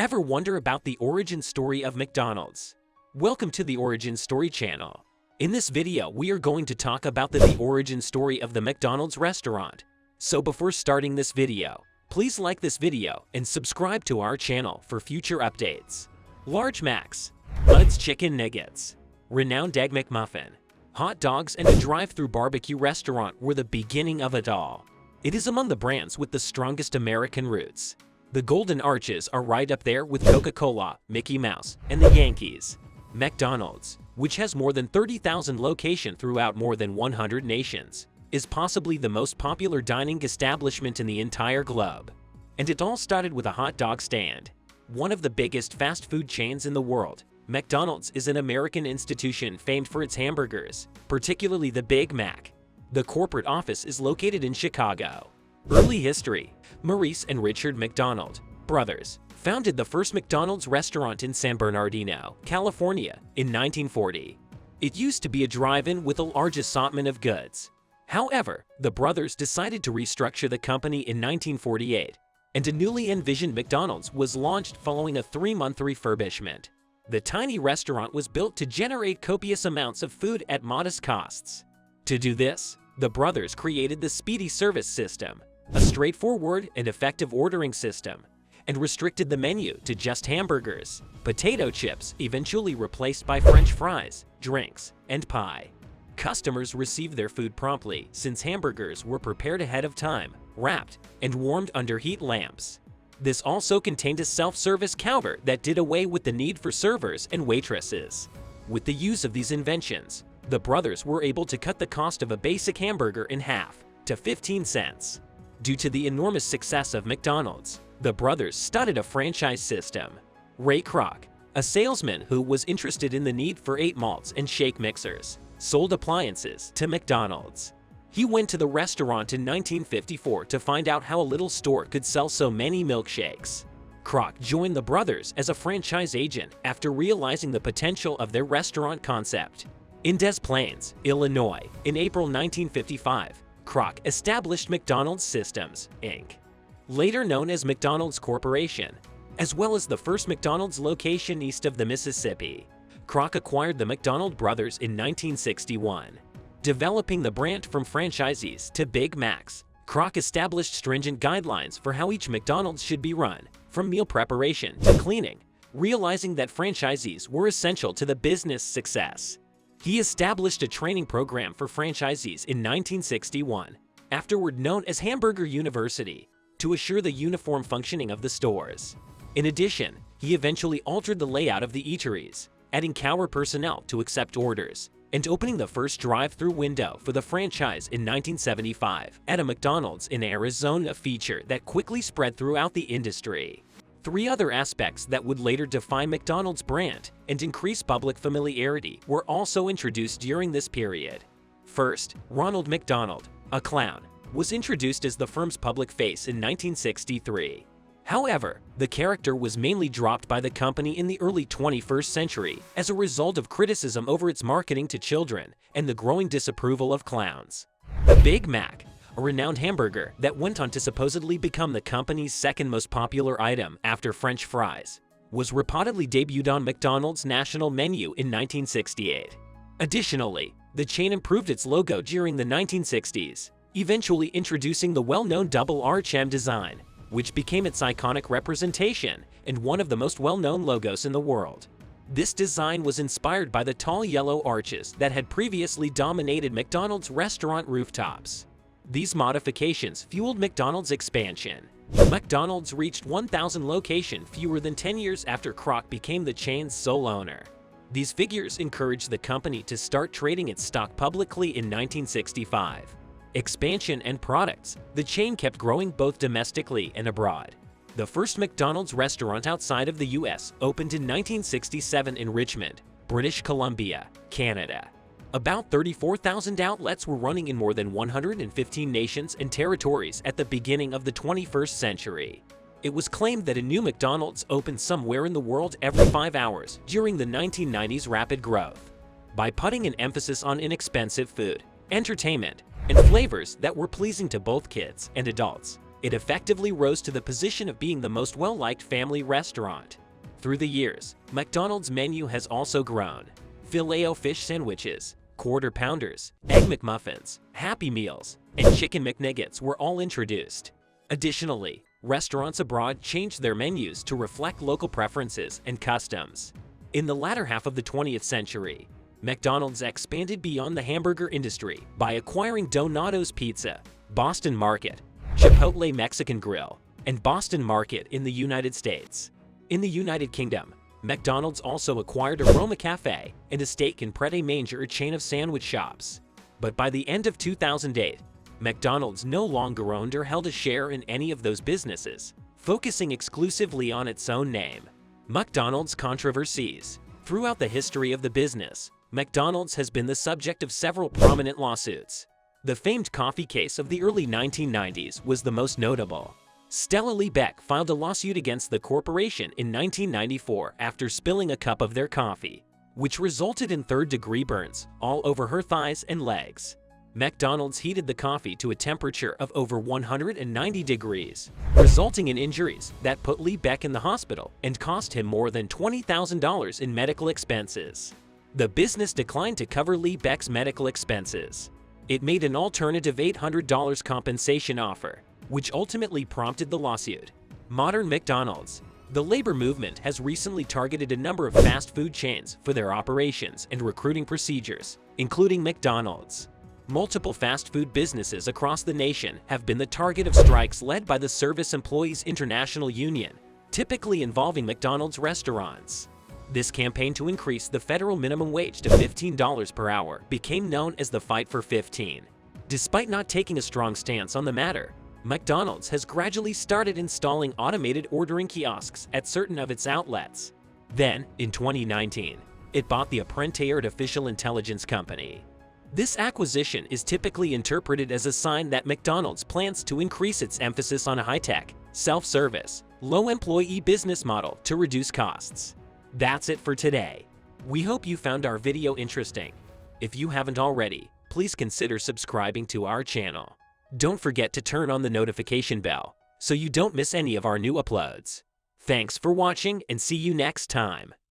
Ever wonder about the origin story of McDonald's? Welcome to the Origin Story channel. In this video, we are going to talk about the origin story of the McDonald's restaurant. So before starting this video, please like this video and subscribe to our channel for future updates. Large Macs, Bud's Chicken Nuggets, renowned Egg McMuffin, hot dogs, and a drive-through barbecue restaurant were the beginning of it all. It is among the brands with the strongest American roots. The Golden Arches are right up there with Coca-Cola, Mickey Mouse, and the Yankees. McDonald's, which has more than 30,000 locations throughout more than 100 nations, is possibly the most popular dining establishment in the entire globe. And it all started with a hot dog stand. One of the biggest fast food chains in the world, McDonald's is an American institution famed for its hamburgers, particularly the Big Mac. The corporate office is located in Chicago. Early history: Maurice and Richard McDonald, brothers, founded the first McDonald's restaurant in San Bernardino, California, in 1940. It used to be a drive-in with a large assortment of goods. However, the brothers decided to restructure the company in 1948, and a newly envisioned McDonald's was launched following a 3-month refurbishment. The tiny restaurant was built to generate copious amounts of food at modest costs. To do this, the brothers created the Speedy Service System, a straightforward and effective ordering system, and restricted the menu to just hamburgers, potato chips, eventually replaced by French fries, drinks, and pie. Customers received their food promptly since hamburgers were prepared ahead of time, wrapped, and warmed under heat lamps. This also contained a self-service counter that did away with the need for servers and waitresses. With the use of these inventions, the brothers were able to cut the cost of a basic hamburger in half, to 15 cents. Due to the enormous success of McDonald's, the brothers started a franchise system. Ray Kroc, a salesman who was interested in the need for 8 malts and shake mixers, sold appliances to McDonald's. He went to the restaurant in 1954 to find out how a little store could sell so many milkshakes. Kroc joined the brothers as a franchise agent after realizing the potential of their restaurant concept. In Des Plaines, Illinois, in April 1955, Kroc established McDonald's Systems, Inc., later known as McDonald's Corporation, as well as the first McDonald's location east of the Mississippi. Kroc acquired the McDonald brothers in 1961. Developing the brand from franchisees to Big Macs, Kroc established stringent guidelines for how each McDonald's should be run, from meal preparation to cleaning, realizing that franchisees were essential to the business success. He established a training program for franchisees in 1961, afterward known as Hamburger University, to assure the uniform functioning of the stores. In addition, he eventually altered the layout of the eateries, adding counter personnel to accept orders, and opening the first drive-through window for the franchise in 1975 at a McDonald's in Arizona, a feature that quickly spread throughout the industry. 3 other aspects that would later define McDonald's brand and increase public familiarity were also introduced during this period. First, Ronald McDonald, a clown, was introduced as the firm's public face in 1963. However, the character was mainly dropped by the company in the early 21st century as a result of criticism over its marketing to children and the growing disapproval of clowns. Big Mac, a renowned hamburger that went on to supposedly become the company's second most popular item after French fries, was reportedly debuted on McDonald's national menu in 1968. Additionally, the chain improved its logo during the 1960s, eventually introducing the well-known double arch M design, which became its iconic representation and one of the most well-known logos in the world. This design was inspired by the tall yellow arches that had previously dominated McDonald's restaurant rooftops. These modifications fueled McDonald's expansion. McDonald's reached 1,000 locations fewer than 10 years after Kroc became the chain's sole owner. These figures encouraged the company to start trading its stock publicly in 1965. Expansion and products: the chain kept growing both domestically and abroad. The first McDonald's restaurant outside of the U.S. opened in 1967 in Richmond, British Columbia, Canada. About 34,000 outlets were running in more than 115 nations and territories at the beginning of the 21st century. It was claimed that a new McDonald's opened somewhere in the world every 5 hours during the 1990s rapid growth. By putting an emphasis on inexpensive food, entertainment, and flavors that were pleasing to both kids and adults, it effectively rose to the position of being the most well-liked family restaurant. Through the years, McDonald's menu has also grown. Filet-O-Fish sandwiches, Quarter Pounders, Egg McMuffins, Happy Meals, and Chicken McNuggets were all introduced. Additionally, restaurants abroad changed their menus to reflect local preferences and customs. In the latter half of the 20th century, McDonald's expanded beyond the hamburger industry by acquiring Donato's Pizza, Boston Market, Chipotle Mexican Grill, and Boston Market in the United States. In the United Kingdom, McDonald's also acquired Aroma Cafe and a steak and Pret a Manger chain of sandwich shops. But by the end of 2008, McDonald's no longer owned or held a share in any of those businesses, focusing exclusively on its own name. McDonald's controversies. Throughout the history of the business, McDonald's has been the subject of several prominent lawsuits. The famed coffee case of the early 1990s was the most notable. Stella Lee Beck filed a lawsuit against the corporation in 1994 after spilling a cup of their coffee, which resulted in third-degree burns all over her thighs and legs. McDonald's heated the coffee to a temperature of over 190 degrees, resulting in injuries that put Lee Beck in the hospital and cost him more than $20,000 in medical expenses. The business declined to cover Lee Beck's medical expenses. It made an alternative $800 compensation offer, which ultimately prompted the lawsuit. Modern McDonald's. The labor movement has recently targeted a number of fast food chains for their operations and recruiting procedures, including McDonald's. Multiple fast food businesses across the nation have been the target of strikes led by the Service Employees International Union, typically involving McDonald's restaurants. This campaign to increase the federal minimum wage to $15 per hour became known as the Fight for 15. Despite not taking a strong stance on the matter, McDonald's has gradually started installing automated ordering kiosks at certain of its outlets. Then, in 2019, it bought the Apprenti Artificial Intelligence Company. This acquisition is typically interpreted as a sign that McDonald's plans to increase its emphasis on a high-tech, self-service, low-employee business model to reduce costs. That's it for today. We hope you found our video interesting. If you haven't already, please consider subscribing to our channel. Don't forget to turn on the notification bell so you don't miss any of our new uploads. Thanks for watching and see you next time.